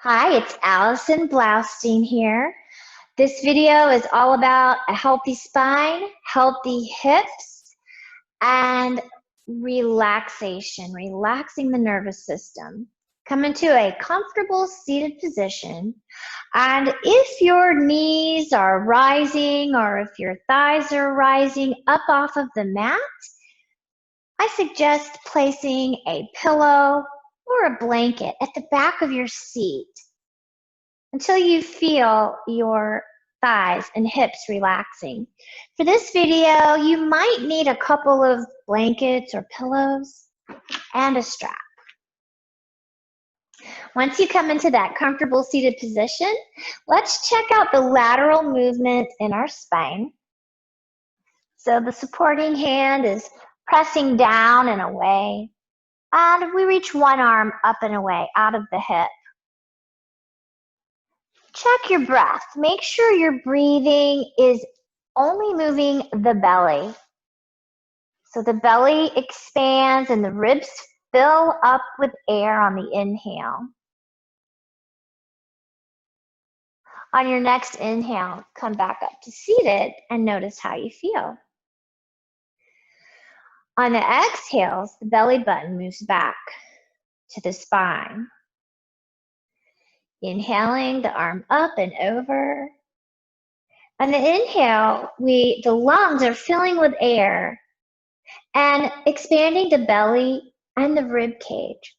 Hi, it's Allison Blaustein here. This video is all about a healthy spine, healthy hips, and relaxation, relaxing the nervous system. Come into a comfortable seated position. And if your knees are rising or if your thighs are rising up off of the mat, I suggest placing a pillow or a blanket at the back of your seat until you feel your thighs and hips relaxing. For this video, you might need a couple of blankets or pillows and a strap. Once you come into that comfortable seated position, let's check out the lateral movement in our spine. So the supporting hand is pressing down and away, and we reach one arm up and away out of the hip. Check your breath. Make sure your breathing is only moving the belly. So the belly expands and the ribs fill up with air on the inhale. On your next inhale, come back up to seated and notice how you feel. On the exhales, the belly button moves back to the spine. Inhaling the arm up and over. On the inhale, the lungs are filling with air and expanding the belly and the rib cage.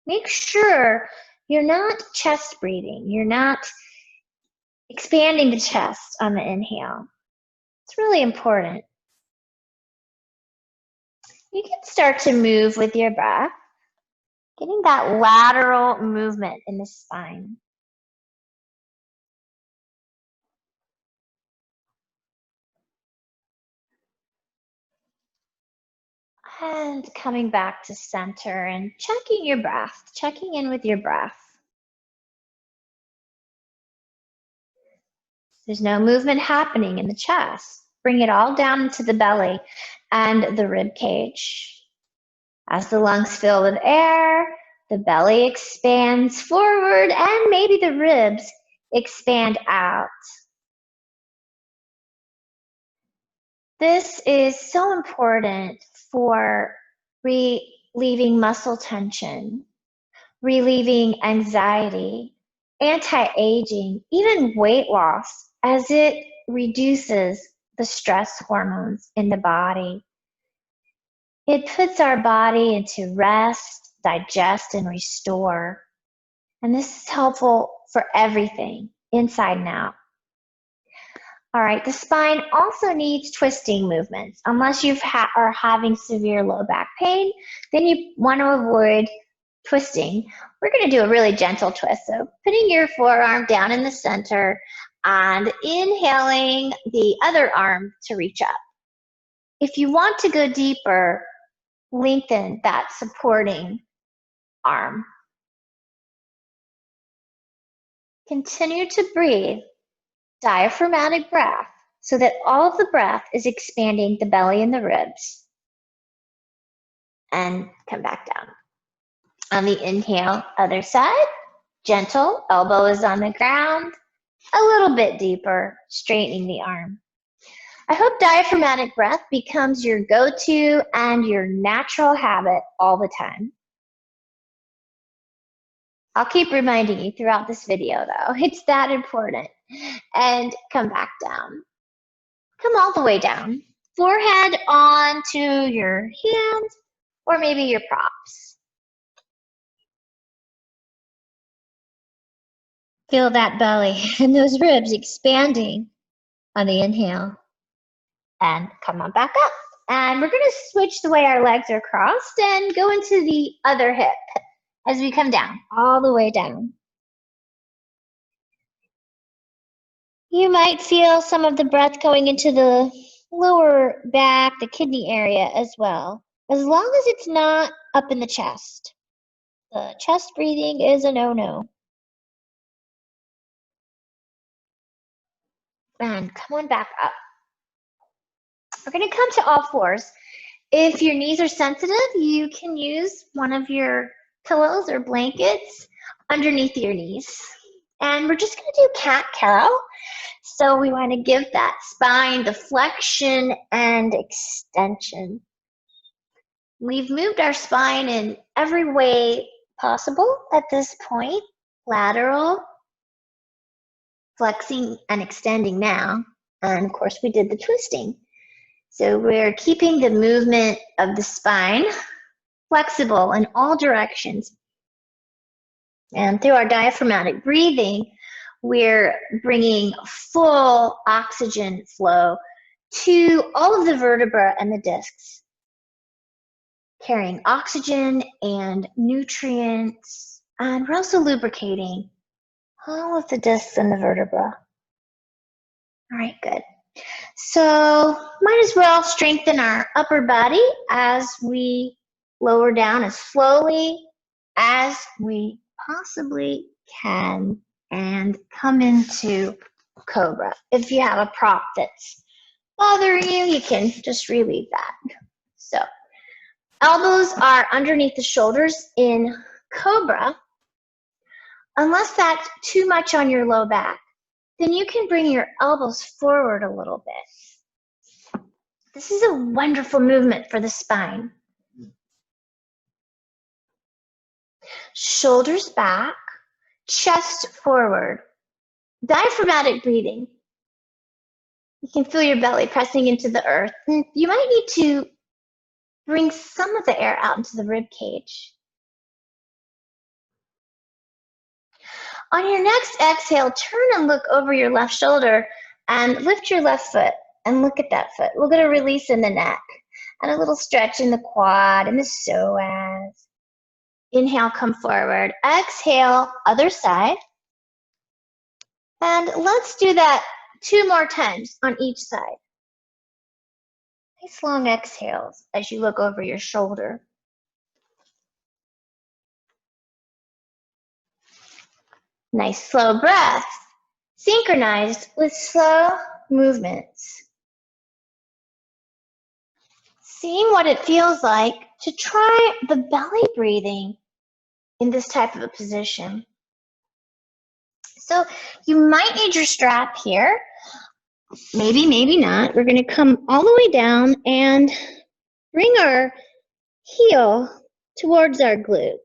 Make sure you're not chest breathing. You're not expanding the chest on the inhale. It's really important. You can start to move with your breath, getting that lateral movement in the spine. And coming back to center and checking your breath, checking in with your breath. There's no movement happening in the chest. Bring it all down into the belly and the rib cage. As the lungs fill with air, the belly expands forward and maybe the ribs expand out. This is so important for relieving muscle tension, relieving anxiety, anti-aging, even weight loss, as it reduces the stress hormones in the body. It puts our body into rest, digest, and restore. And this is helpful for everything, inside and out. All right, the spine also needs twisting movements. Unless you are having severe low back pain, then you want to avoid twisting. We're going to do a really gentle twist. So putting your forearm down in the center and inhaling the other arm to reach up. If you want to go deeper, lengthen that supporting arm. Continue to breathe, diaphragmatic breath, so that all of the breath is expanding the belly and the ribs. And come back down. On the inhale, other side, gentle, elbow is on the ground, a little bit deeper, straightening the arm. I hope diaphragmatic breath becomes your go-to and your natural habit all the time. I'll keep reminding you throughout this video though, it's that important. And come back down. Come all the way down. Forehead onto your hands or maybe your props. Feel that belly and those ribs expanding on the inhale. And come on back up. And we're going to switch the way our legs are crossed and go into the other hip as we come down, all the way down. You might feel some of the breath going into the lower back, the kidney area as well, as long as it's not up in the chest. The chest breathing is a no-no. And come on back up. We're going to come to all fours. If your knees are sensitive, you can use one of your pillows or blankets underneath your knees. And we're just going to do cat-cow. So we want to give that spine the flexion and extension. We've moved our spine in every way possible at this point. Lateral, flexing and extending now. And of course we did the twisting. So we're keeping the movement of the spine flexible in all directions. And through our diaphragmatic breathing, we're bringing full oxygen flow to all of the vertebrae and the discs, carrying oxygen and nutrients, and we're also lubricating all of the discs and the vertebra. All right, good. So might as well strengthen our upper body as we lower down as slowly as we possibly can and come into cobra. If you have a prop that's bothering you, you can just relieve that. So elbows are underneath the shoulders in cobra. Unless that's too much on your low back, then you can bring your elbows forward a little bit. This is a wonderful movement for the spine. Shoulders back, chest forward. Diaphragmatic breathing. You can feel your belly pressing into the earth. And you might need to bring some of the air out into the rib cage. On your next exhale, turn and look over your left shoulder and lift your left foot and look at that foot. We'll get a release in the neck and a little stretch in the quad and the psoas. Inhale, come forward. Exhale, other side. And let's do that 2 more times on each side. Nice long exhales as you look over your shoulder. Nice slow breath, synchronized with slow movements. Seeing what it feels like to try the belly breathing in this type of a position. So you might need your strap here. Maybe, maybe not. We're going to come all the way down and bring our heel towards our glute.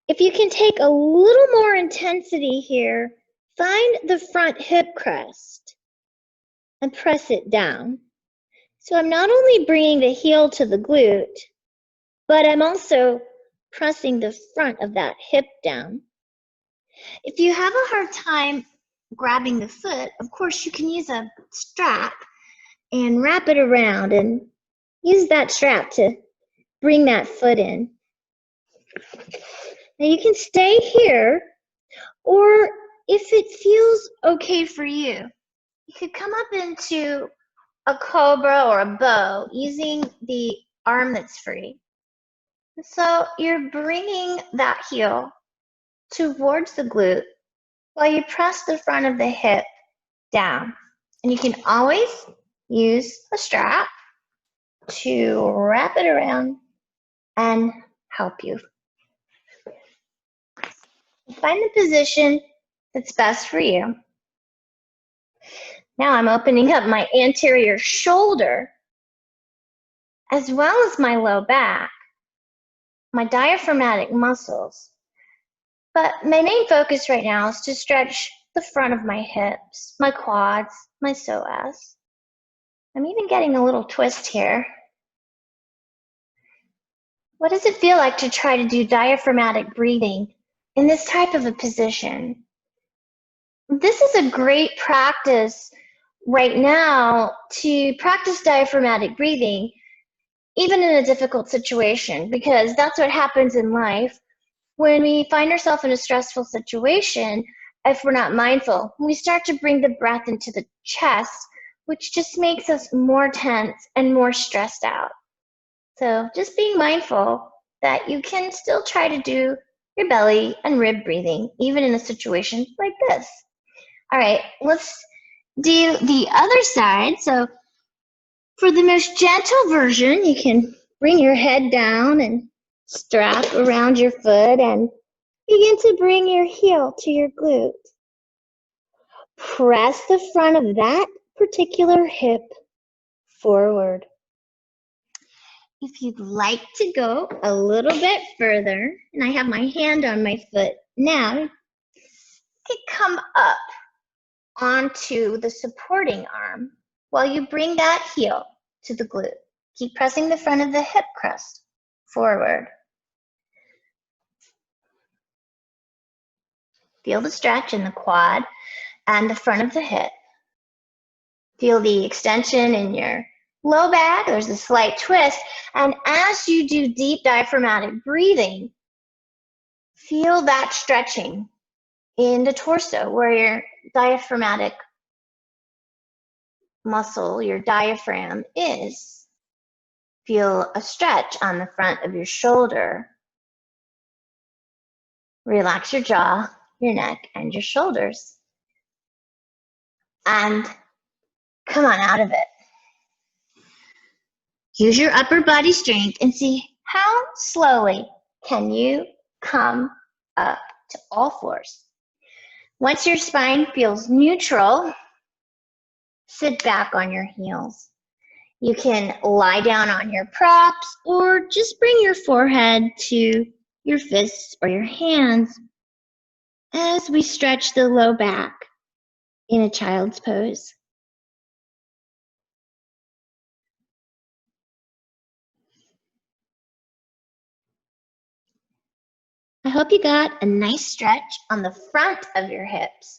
If you can take a little more intensity here, find the front hip crest and press it down. So I'm not only bringing the heel to the glute, but I'm also pressing the front of that hip down. If you have a hard time grabbing the foot, of course you can use a strap and wrap it around and use that strap to bring that foot in. Now you can stay here, or if it feels okay for you, you could come up into a cobra or a bow using the arm that's free. So you're bringing that heel towards the glute while you press the front of the hip down. And you can always use a strap to wrap it around and help you. Find the position that's best for you. Now I'm opening up my anterior shoulder as well as my low back, my diaphragmatic muscles. But my main focus right now is to stretch the front of my hips, my quads, my psoas. I'm even getting a little twist here. What does it feel like to try to do diaphragmatic breathing in this type of a position? This is a great practice right now to practice diaphragmatic breathing, even in a difficult situation, because that's what happens in life. When we find ourselves in a stressful situation, if we're not mindful, we start to bring the breath into the chest, which just makes us more tense and more stressed out. So just being mindful that you can still try to do your belly and rib breathing, even in a situation like this. All right, let's do the other side. So for the most gentle version, you can bring your head down and strap around your foot and begin to bring your heel to your glute. Press the front of that particular hip forward. If you'd like to go a little bit further, and I have my hand on my foot now, you can come up onto the supporting arm while you bring that heel to the glute. Keep pressing the front of the hip crest forward. Feel the stretch in the quad and the front of the hip. Feel the extension in your low back. There's a slight twist. And as you do deep diaphragmatic breathing, feel that stretching in the torso where your diaphragmatic muscle, your diaphragm is. Feel a stretch on the front of your shoulder. Relax your jaw, your neck, and your shoulders. And come on out of it. Use your upper body strength and see how slowly can you come up to all fours. Once your spine feels neutral, sit back on your heels. You can lie down on your props or just bring your forehead to your fists or your hands as we stretch the low back in a child's pose. I hope you got a nice stretch on the front of your hips.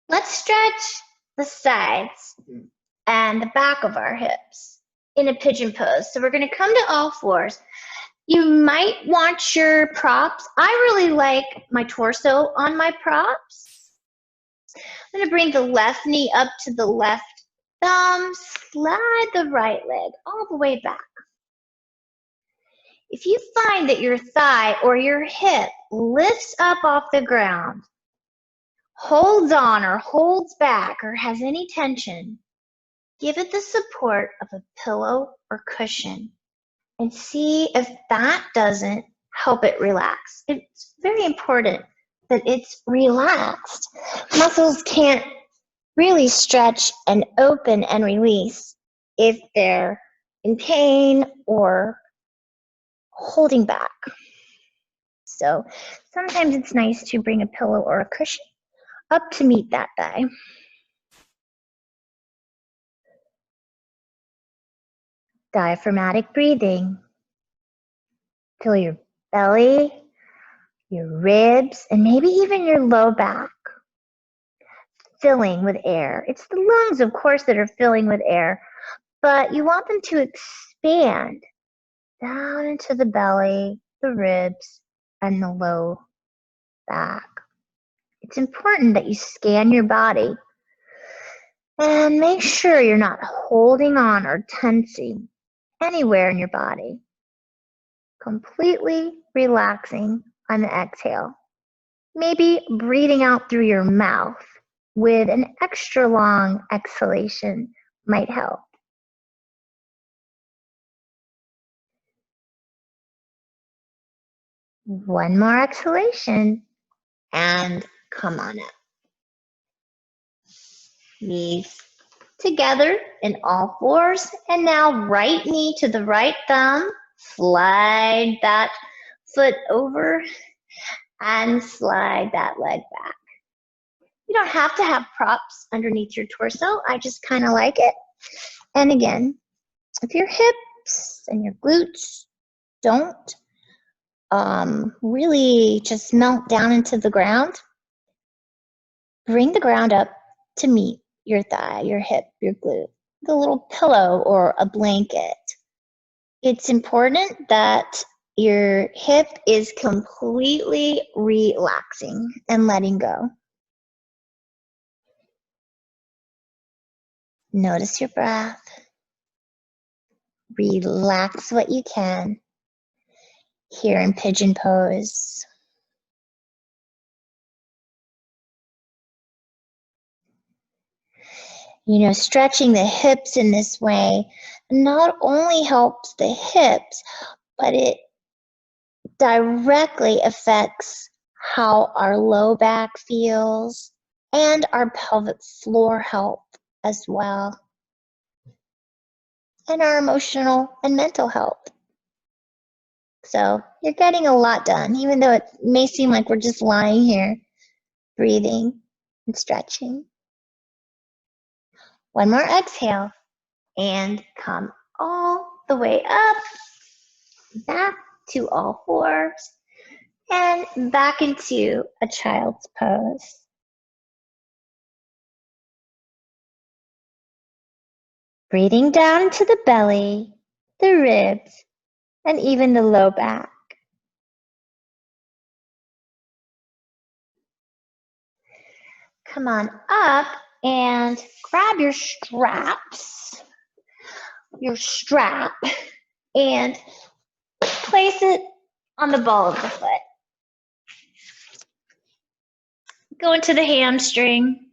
Let's stretch the sides and the back of our hips in a pigeon pose. So we're going to come to all fours. You might want your props. I really like my torso on my props. I'm going to bring the left knee up to the left thumb, slide the right leg all the way back. If you find that your thigh or your hip lifts up off the ground, holds on or holds back or has any tension, give it the support of a pillow or cushion and see if that doesn't help it relax. It's very important that it's relaxed. Muscles can't really stretch and open and release if they're in pain or holding back. So sometimes it's nice to bring a pillow or a cushion up to meet that thigh. Diaphragmatic breathing. Feel your belly, your ribs, and maybe even your low back filling with air. It's the lungs, of course, that are filling with air, but you want them to expand down into the belly, the ribs, and the low back. It's important that you scan your body and make sure you're not holding on or tensing anywhere in your body. Completely relaxing on the exhale. Maybe breathing out through your mouth with an extra long exhalation might help. One more exhalation and come on up. Knees together in all fours, and now right knee to the right thumb. Slide that foot over and slide that leg back. You don't have to have props underneath your torso. I just kind of like it. And again, if your hips and your glutes don't really just melt down into the ground, bring the ground up to meet your thigh, your hip, your glute, the little pillow or a blanket. It's important that your hip is completely relaxing and letting go. Notice your breath. Relax what you can here in pigeon pose. You know, stretching the hips in this way not only helps the hips, but it directly affects how our low back feels and our pelvic floor health as well, and our emotional and mental health. So you're getting a lot done, even though it may seem like we're just lying here, breathing and stretching. One more exhale and come all the way up, back to all fours, and back into a child's pose. Breathing down into the belly, the ribs, and even the low back. Come on up and grab your straps, your strap, and place it on the ball of the foot. Go into the hamstring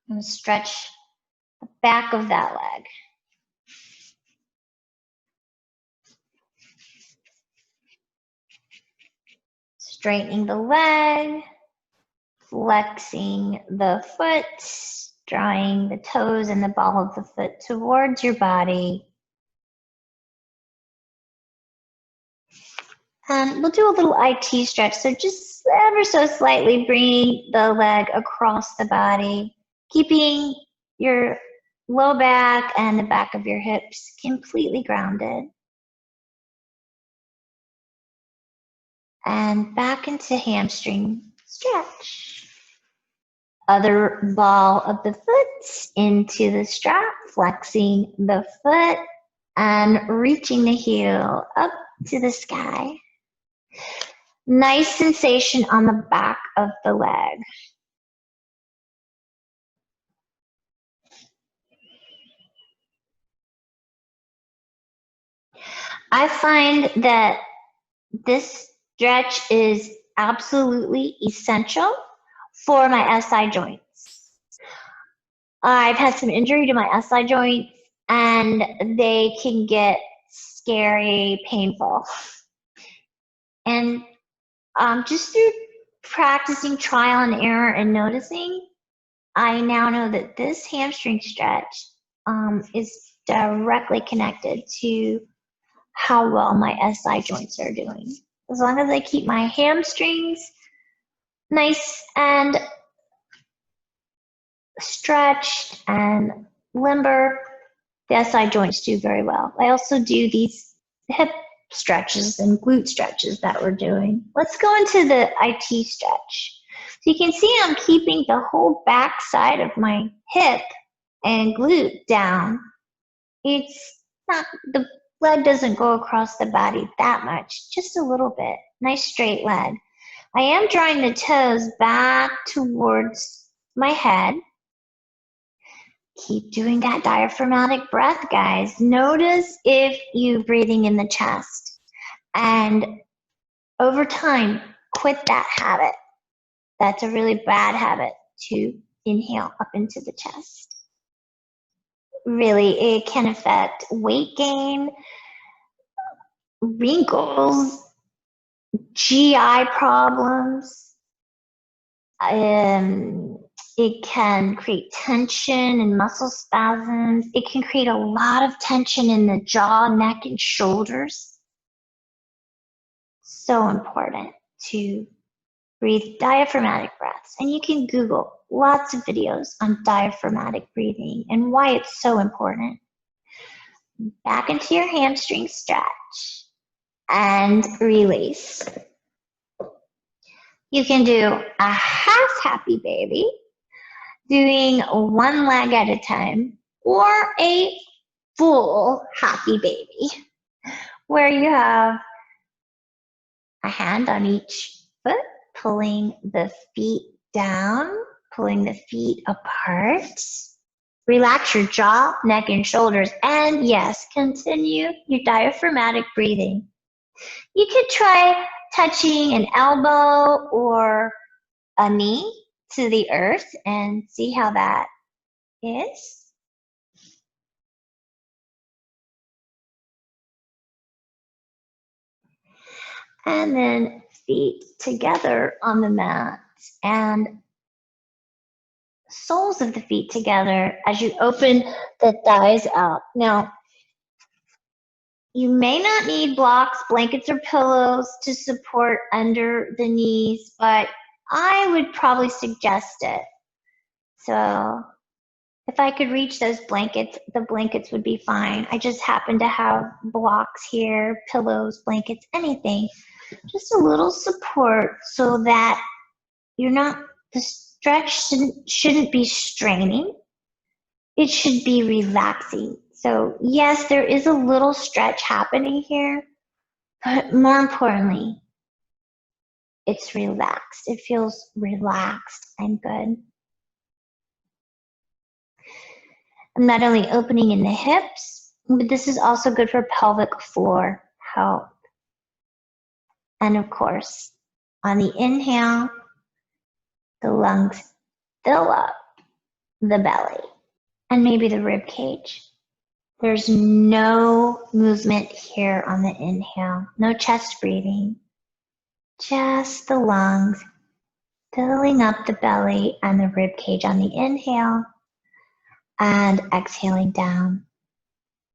and stretch the back of that leg. Straightening the leg, flexing the foot, drawing the toes and the ball of the foot towards your body. And we'll do a little IT stretch. So just ever so slightly bring the leg across the body, keeping your low back and the back of your hips completely grounded. And back into hamstring stretch. Other ball of the foot into the strap, flexing the foot and reaching the heel up to the sky. Nice sensation on the back of the leg. I find that this stretch is absolutely essential for my SI joints. I've had some injury to my SI joints and they can get scary, painful. And just through practicing trial and error and noticing, I now know that this hamstring stretch is directly connected to how well my SI joints are doing. As long as I keep my hamstrings nice and stretched and limber, the SI joints do very well. I also do these hip stretches and glute stretches that we're doing. Let's go into the IT stretch. So you can see I'm keeping the whole back side of my hip and glute down. It's not, the leg doesn't go across the body that much, just a little bit. Nice straight leg. I am drawing the toes back towards my head. Keep doing that diaphragmatic breath, guys. Notice if you're breathing in the chest. And over time, quit that habit. That's a really bad habit to inhale up into the chest. Really, it can affect weight gain, wrinkles, GI problems. It can create tension and muscle spasms. It can create a lot of tension in the jaw, neck, and shoulders. So important to breathe diaphragmatic breaths. And you can Google lots of videos on diaphragmatic breathing and why it's so important. Back into your hamstring stretch and release. You can do a half happy baby, doing one leg at a time, or a full happy baby, where you have a hand on each foot, pulling the feet down, pulling the feet apart. Relax your jaw, neck, and shoulders, and yes, continue your diaphragmatic breathing. You could try touching an elbow or a knee to the earth and see how that is. And then feet together on the mat and soles of the feet together as you open the thighs out. Now, you may not need blocks, blankets, or pillows to support under the knees, but I would probably suggest it. So if I could reach those blankets, the blankets would be fine. I just happen to have blocks here, pillows, blankets, anything. Just a little support so that you're not, the stretch shouldn't be straining. It should be relaxing. So yes, there is a little stretch happening here, but more importantly, it's relaxed. It feels relaxed and good. I'm not only opening in the hips, but this is also good for pelvic floor health. And of course, on the inhale, the lungs fill up the belly and maybe the rib cage. There's no movement here on the inhale, no chest breathing, just the lungs filling up the belly and the rib cage on the inhale and exhaling down.